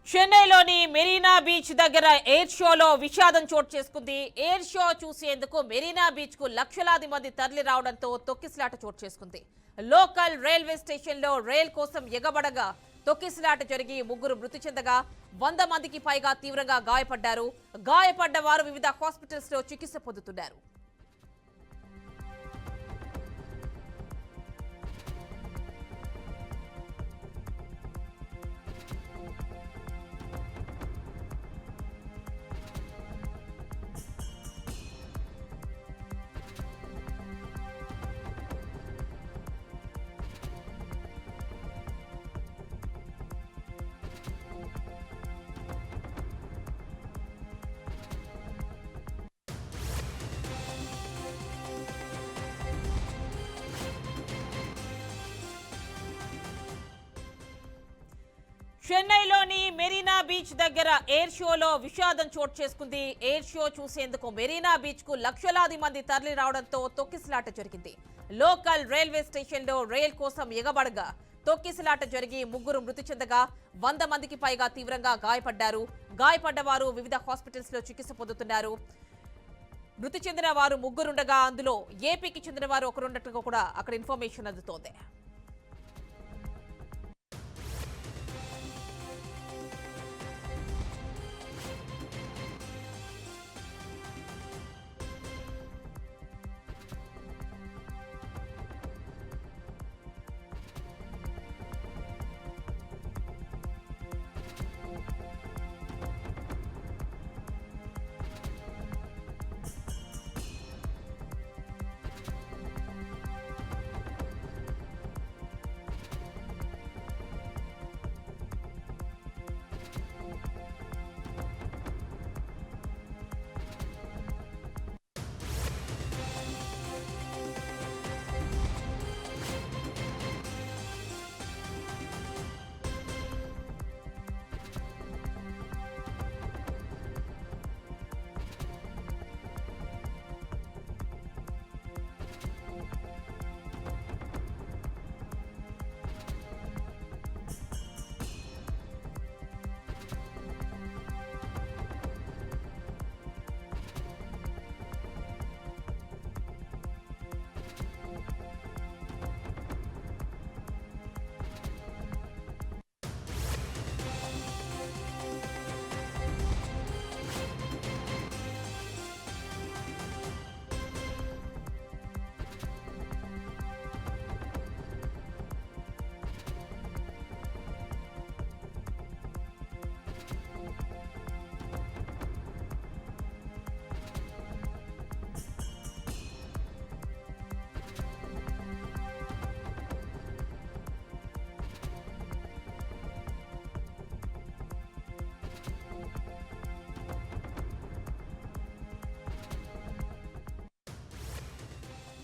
చెన్నైలోని మెరీనా బీచ్ దగ్గర ఎయిర్ షోలో విషాదం చోటు చేసుకుంది. ఎయిర్ షో చూసేందుకు మెరీనా బీచ్ కు లక్షలాది మంది తరలి రావడంతో తొక్కిసలాట చోటు చేసుకుంది. లోకల్ రైల్వే స్టేషన్ లో రైల్ కోసం ఎగబడగా తొక్కిసలాట జరిగి ముగ్గురు మృతి చెందగా 100 మందికి పైగా తీవ్రంగా గాయపడ్డారు. గాయపడ్డ వారు వివిధ హాస్పిటల్స్ లో చికిత్స పొందుతున్నారు. చెన్నైలోని మెరీనా బీచ్ దగ్గర ఎయిర్ షోలో విషాదం చోటు చేసుకుంది. ఎయిర్ షో చూసేందుకు మెరీనా బీచ్ కు లక్షలాది మంది తరలి రావడంతో తొక్కిసలాట జరిగింది. లోకల్ రైల్వే స్టేషన్ లో రైల్ కోసం ఎగబడగా తొక్కిసలాట జరిగి ముగ్గురు మృతి చెందగా 100 మందికి పైగా తీవ్రంగా గాయపడ్డారు. గాయపడ్డ వారు వివిధ హాస్పిటల్స్ లో చికిత్స పొందుతున్నారు. మృతి చెందిన వారు ముగ్గురుండగా అందులో ఏపీకి చెందిన వారు ఒకరున్నట్టుగా కూడా అక్కడ ఇన్ఫర్మేషన్ అందుతోంది.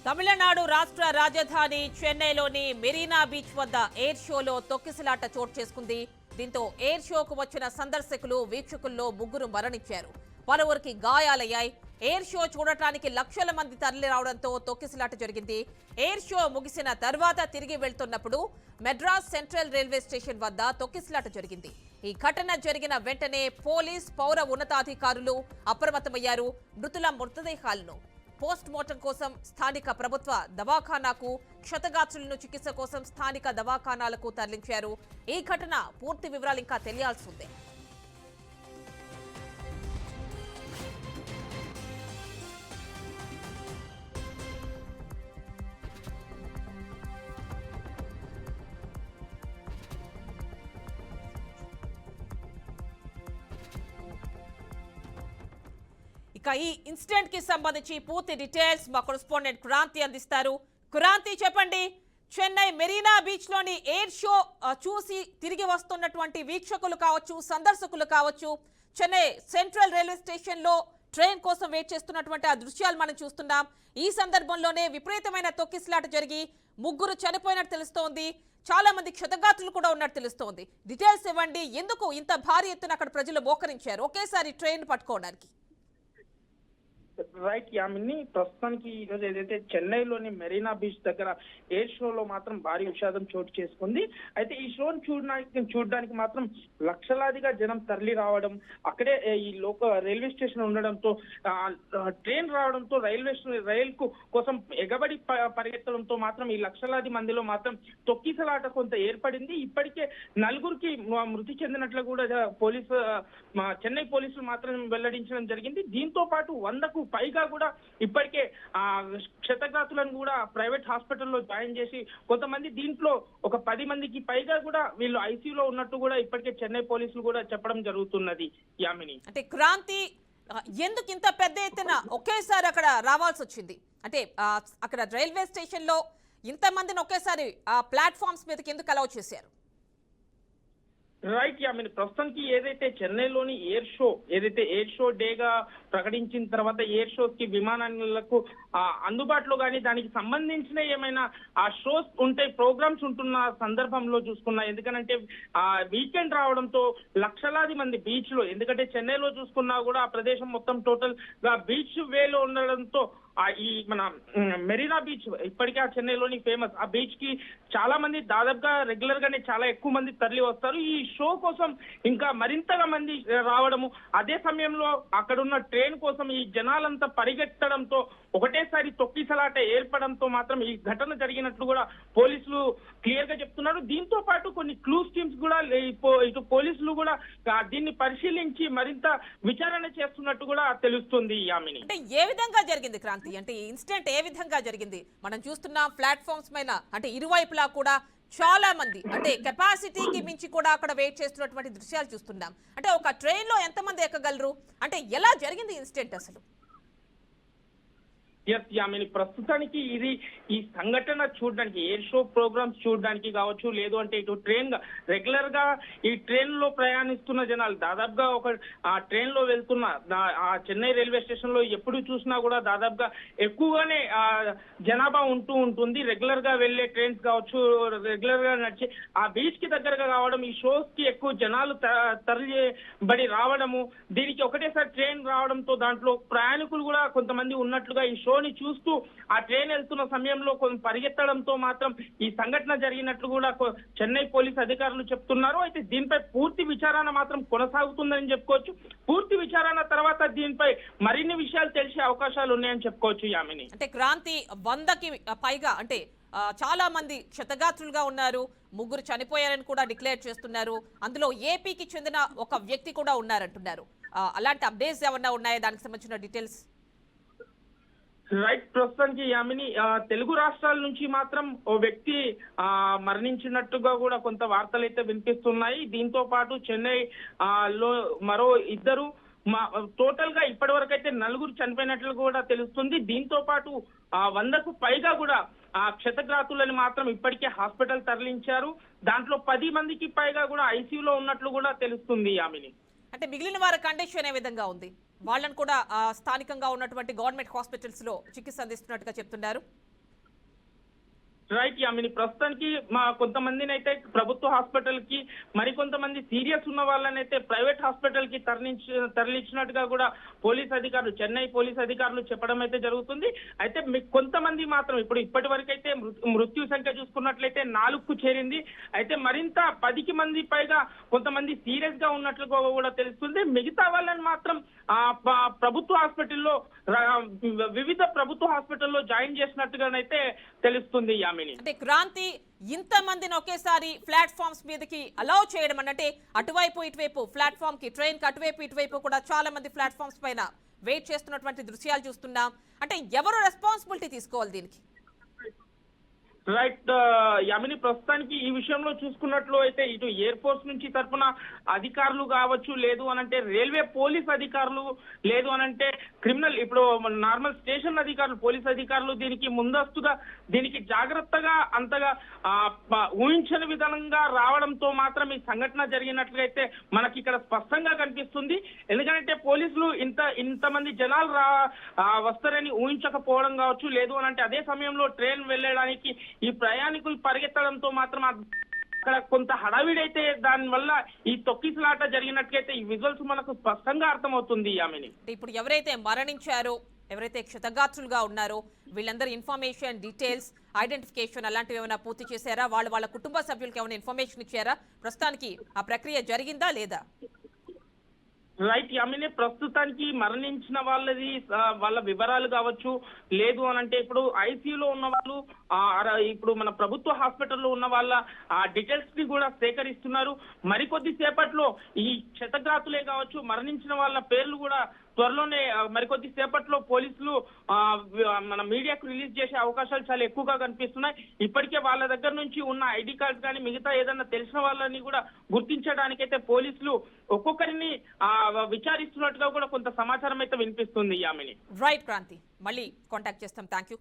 తమిళనాడు రాష్ట్ర రాజధాని చెన్నైలోని మెరీనా బీచ్ వద్ద ఎయిర్ షోలో తొక్కిసలాట చోటు చేసుకుంది. దీంతో ఎయిర్ షోకు వచ్చిన సందర్శకులు వీక్షకుల్లో ముగ్గురు మరణించారు. పలువురికి గాయాలయ్యాయి. ఎయిర్ షో చూడటానికి లక్షల మంది తరలి రావడంతో తొక్కిసలాట జరిగింది. ఎయిర్ షో ముగిసిన తర్వాత తిరిగి వెళ్తున్నప్పుడు మెడ్రాస్ సెంట్రల్ రైల్వే స్టేషన్ వద్ద తొక్కిసలాట జరిగింది. ఈ ఘటన జరిగిన వెంటనే పోలీస్ పౌర ఉన్నతాధికారులు అప్రమత్తమయ్యారు. మృతుల మృతదేహాలను పోస్ట్ మార్టం కోసం స్థానిక ప్రభుత్వ దవాఖానాకు, క్షతగాత్రులను చికిత్స కోసం స్థానిక దవాఖానాలకు తరలించారు. ఈ ఘటన పూర్తి వివరాలు ఇంకా తెలియాల్సి ఉంది. ఇక ఈ ఇన్సిడెంట్ కి సంబంధించి పూర్తి డీటెయిల్స్ మా కరెస్పాండెంట్ క్రాంతి అందిస్తారు. క్రాంతి, చెప్పండి. చెన్నై మెరీనా బీచ్ లోని ఎయిర్ షో చూసి తిరిగి వస్తున్నటువంటి వీక్షకులు కావచ్చు, సందర్శకులు కావచ్చు, చెన్నై సెంట్రల్ రైల్వే స్టేషన్ లో ట్రైన్ కోసం వెయిట్ చేస్తున్నటువంటి ఆ దృశ్యాలు మనం చూస్తున్నాం. ఈ సందర్భంలోనే విపరీతమైన తొక్కిసలాట జరిగి ముగ్గురు చనిపోయినట్టు తెలుస్తోంది. చాలా మంది క్షతగాత్రులు కూడా ఉన్నట్టు తెలుస్తోంది. డీటెయిల్స్ ఇవ్వండి. ఎందుకు ఇంత భారీ ఎత్తున అక్కడ ప్రజలు మోకరించారు ఒకేసారి ట్రైన్ పట్టుకోవడానికి? రైట్ యామిని, ప్రస్తుతానికి ఈ రోజు ఏదైతే చెన్నైలోని మెరీనా బీచ్ దగ్గర ఎయిర్ షోలో మాత్రం భారీ విషాదం చోటు చేసుకుంది. అయితే ఈ షోను చూడడానికి మాత్రం లక్షలాదిగా జనం తరలి రావడం, అక్కడే ఈ రైల్వే స్టేషన్ ఉండడంతో ట్రైన్ రావడంతో రైల్ కోసం ఎగబడి పరిగెత్తడంతో మాత్రం ఈ లక్షలాది మందిలో మాత్రం తొక్కిసలాట కొంత ఏర్పడింది. ఇప్పటికే నలుగురికి మృతి చెందినట్లు కూడా చెన్నై పోలీసులు మాత్రం వెల్లడించడం జరిగింది. దీంతో పాటు 100కు పైగా కూడా ఇప్పటికే క్షతగాతులను కూడా ప్రైవేట్ హాస్పిటల్లో జాయిన్ చేసి కొంతమంది దీంట్లో ఒక 10 మందికి పైగా కూడా వీళ్ళు ఐసీయూలో ఉన్నట్టు కూడా ఇప్పటికే చెన్నై పోలీసులు కూడా చెప్పడం జరుగుతున్నది. యామిని, అంటే క్రాంతి ఎందుకు ఇంత పెద్ద ఎత్తున ఒకేసారి అక్కడ రావాల్సి వచ్చింది? అంటే అక్కడ రైల్వే స్టేషన్ లో ఇంతమందిని ఒకేసారి ప్లాట్ఫామ్స్ మీదకి ఎందుకు అలౌ చేశారు? రైట్ యామిని, ప్రస్తుతానికి ఏదైతే చెన్నైలోని ఎయిర్ షో డేగా ప్రకటించిన తర్వాత ఎయిర్ షోస్ కి విమానాలకు అందుబాటులో కానీ దానికి సంబంధించిన ఏమైనా ఆ షోస్ ఉంటే ప్రోగ్రామ్స్ ఉంటున్న సందర్భంలో చూసుకున్నా, ఎందుకంటే వీకెండ్ రావడంతో లక్షలాది మంది బీచ్ లో, ఎందుకంటే చెన్నైలో చూసుకున్నా కూడా ఆ ప్రదేశం మొత్తం టోటల్ గా బీచ్ వేలో ఉండడంతో ఈ మన మెరీనా బీచ్ ఇప్పటికే ఆ చెన్నైలోని ఫేమస్. ఆ బీచ్ కి చాలా మంది దాదాపుగా రెగ్యులర్ గానే చాలా ఎక్కువ మంది తరలి వస్తారు. ఈ షో కోసం ఇంకా మరింతగా మంది రావడము, అదే సమయంలో అక్కడ ఉన్న ట్రైన్ కోసం ఈ జనాలంతా పరిగెత్తడంతో ఒకటేసారి తొక్కిసలాట ఏర్పడంతో మాత్రం ఈ ఘటన జరిగినట్లు కూడా పోలీసులు క్లియర్ గా చెప్తున్నారు. దీంతో పాటు కొన్ని క్లూస్ టీమ్స్ కూడా ఇటు పోలీసులు కూడా దీన్ని పరిశీలించి మరింత విచారణ చేస్తున్నట్టు కూడా తెలుస్తుంది. యామిని, అంటే ఏ విధంగా జరిగింది క్రాంతి? అంటే ఇన్సిడెంట్ ఏ విధంగా జరిగింది? మనం చూస్తున్న ప్లాట్ఫామ్స్ పైన అంటే ఇరువైపులా కూడా చాలా మంది, అంటే కెపాసిటీకి మించి కూడా అక్కడ వెయిట్ చేస్తున్నటువంటి దృశ్యాలు చూస్తున్నాం. అంటే ఒక ట్రైన్ లో ఎంతమంది ఎక్కగలరు? అంటే ఎలా జరిగింది ఇన్సిడెంట్ అసలు? యామిని, ప్రస్తుతానికి ఈ సంఘటన చూడడానికి, ఎయిర్ షో ప్రోగ్రామ్స్ చూడడానికి కావచ్చు, లేదు అంటే ఇటు ట్రైన్ రెగ్యులర్ గా ఈ ట్రైన్ లో ప్రయాణిస్తున్న జనాలు దాదాపుగా ఆ ట్రైన్ లో వెళ్తున్న ఆ చెన్నై రైల్వే స్టేషన్ లో ఎప్పుడు చూసినా కూడా దాదాపుగా ఎక్కువగానే జనాభా ఉంటుంది. రెగ్యులర్ గా వెళ్లే ట్రైన్స్ కావచ్చు, రెగ్యులర్ గా నడిచి ఆ బీచ్ కి దగ్గరగా కావడం, ఈ షోస్ కి ఎక్కువ జనాలు తరలిబడి రావడము, దీనికి ఒకటేసారి ట్రైన్ రావడంతో దాంట్లో ప్రయాణికులు కూడా కొంతమంది ఉన్నట్లుగా ఈ షోని చూస్తూ ఆ ట్రైన్ వెళ్తున్న సమయంలో కొంచెం పరిగెత్తడంతో మాత్రం ఈ సంఘటన జరిగినట్లు కూడా చెన్నై పోలీస్ అధికారులు చెప్తున్నారు. అయితే దీనిపై పూర్తి విచారణ మాత్రం కొనసాగుతుందని చెప్పుకోవచ్చు. పూర్తి విచారణ తర్వాత దీనిపై మరిన్ని విషయాలు తెలిసే అవకాశాలు ఉన్నాయని చెప్పుకోవచ్చు. యామిని, అంటే క్రాంతి 100కి పైగా, అంటే చాలా మంది క్షతగాత్రులుగా ఉన్నారు, 3 చనిపోయారని కూడా డిక్లేర్ చేస్తున్నారు. అందులో ఏపీకి చెందిన ఒక వ్యక్తి కూడా ఉన్నారంటున్నారు. అలాంటి అప్డేట్స్ ఏమన్నా ఉన్నాయా? దానికి సంబంధించిన డీటెయిల్స్? రైట్, ప్రస్తుతానికి యామిని, తెలుగు రాష్ట్రాల నుంచి మాత్రం ఓ వ్యక్తి మరణించినట్టుగా కూడా కొంత వార్తలు అయితే వినిపిస్తున్నాయి. దీంతో పాటు చెన్నై లో మరో 2 టోటల్ గా ఇప్పటి వరకు అయితే 4 చనిపోయినట్లు కూడా తెలుస్తుంది. దీంతో పాటు 100కు పైగా కూడా క్షతగాతులను మాత్రం ఇప్పటికే హాస్పిటల్ తరలించారు. దాంట్లో 10 మందికి పైగా కూడా ఐసీయూలో ఉన్నట్లు కూడా తెలుస్తుంది. యామిని, అంటే మిగిలిన వారి కండిషన్ ఏ విధంగా ఉంది? వాళ్ళని కూడా స్థానికంగా ఉన్నటువంటి గవర్నమెంట్ హాస్పిటల్స్ లో చికిత్స అందిస్తున్నట్టుగా చెప్తున్నారు. రైట్ యామిని, ప్రస్తుతానికి కొంతమందిని అయితే ప్రభుత్వ హాస్పిటల్ కి, మరికొంతమంది సీరియస్ ఉన్న వాళ్ళని అయితే ప్రైవేట్ హాస్పిటల్ కి తరలించినట్టుగా కూడా చెన్నై పోలీస్ అధికారులు చెప్పడం అయితే జరుగుతుంది. అయితే కొంతమంది మాత్రం ఇప్పటి వరకు అయితే మృత్యు సంఖ్య చూసుకున్నట్లయితే 4కు చేరింది. అయితే మరింత 10 మంది పైగా కొంతమంది సీరియస్ గా ఉన్నట్లుగా కూడా తెలుస్తుంది. మిగతా వాళ్ళని మాత్రం ప్రభుత్వ హాస్పిటల్లో, వివిధ ప్రభుత్వ హాస్పిటల్లో జాయిన్ చేసినట్టుగానైతే తెలుస్తుంది. యామిని, అంటే క్రాంతి ఇంత మందిని ఒకేసారి ప్లాట్ఫామ్స్ మీదకి అలౌ చేయడం అంటే అటువైపు ఇటువైపు ప్లాట్ఫామ్ కి, ట్రైన్ కి అటువైపు ఇటువైపు కూడా చాలా మంది ప్లాట్ఫామ్స్ పైన వెయిట్ చేస్తున్నటువంటి దృశ్యాలు చూస్తున్నాం. అంటే ఎవరు రెస్పాన్సిబిలిటీ తీసుకోవాలి దీనికి? రైట్ యామిని, ప్రస్తుతానికి ఈ విషయంలో చూసుకున్నట్లు అయితే ఇటు ఎయిర్ ఫోర్స్ నుంచి తరఫున అధికారులు కావచ్చు, లేదు అనంటే రైల్వే పోలీస్ అధికారులు, లేదు అనంటే క్రిమినల్ ఇప్పుడు నార్మల్ స్టేషన్ అధికారులు, పోలీస్ అధికారులు దీనికి ముందస్తుగా దీనికి జాగ్రత్తగా అంతగా ఊహించని విధంగా రావడంతో మాత్రం ఈ సంఘటన జరిగినట్లయితే మనకి ఇక్కడ స్పష్టంగా కనిపిస్తుంది. ఎందుకంటే పోలీసులు ఇంతమంది జనాలు వస్తారని ఊహించకపోవడం కావచ్చు, లేదు అనంటే అదే సమయంలో ట్రైన్ వెళ్ళడానికి ఈ ప్రయాణికులు పరిగెత్తడంతో మాత్రం అక్కడ కొంత హడావిడైతే దానివల్ల ఈ తొక్కిసలాట జరిగినట్లయితే ఈ విజువల్స్ మనకు స్పష్టంగా అర్థమవుతుంది. యామిని, ఇప్పుడు ఎవరైతే మరణించారో ఎవరైతే క్షతగాత్రులుగా ఉన్నారో వీళ్ళందరి ఇన్ఫర్మేషన్, డీటెయిల్స్, ఐడెంటిఫికేషన్ అలాంటివి ఏమైనా పూర్తి చేశారా? వాళ్ళ కుటుంబ సభ్యులకి ఏమైనా ఇన్ఫర్మేషన్ ఇచ్చారా? ప్రస్తుతానికి ఆ ప్రక్రియ జరిగిందా లేదా? రైట్ యామిని, ప్రస్తుతానికి మరణించిన వాళ్ళది వాళ్ళ వివరాలు కావచ్చు, లేదు అని అంటే ఇప్పుడు ఐసీయూలో ఉన్న వాళ్ళు ఇప్పుడు మన ప్రభుత్వ హాస్పిటల్లో ఉన్న వాళ్ళ డీటెయిల్స్ ని కూడా సేకరిస్తున్నారు. మరికొద్ది సేపట్లో ఈ క్షతగాతులే కావచ్చు, మరణించిన వాళ్ళ పేర్లు కూడా త్వరలోనే మరికొద్ది సేపట్లో పోలీసులు మన మీడియాకు రిలీజ్ చేసే అవకాశాలు చాలా ఎక్కువగా కనిపిస్తున్నాయి. ఇప్పటికే వాళ్ళ దగ్గర నుంచి ఉన్న ఐడి కార్డ్స్ కానీ మిగతా ఏదన్నా తెలిసిన వాళ్ళని కూడా గుర్తించడానికైతే పోలీసులు ఒక్కొక్కరిని విచారిస్తున్నట్టుగా కూడా కొంత సమాచారం అయితే వినిపిస్తుంది. యామిని. రైట్ క్రాంతి, మళ్ళీ కాంటాక్ట్ చేస్తాం. Thank you.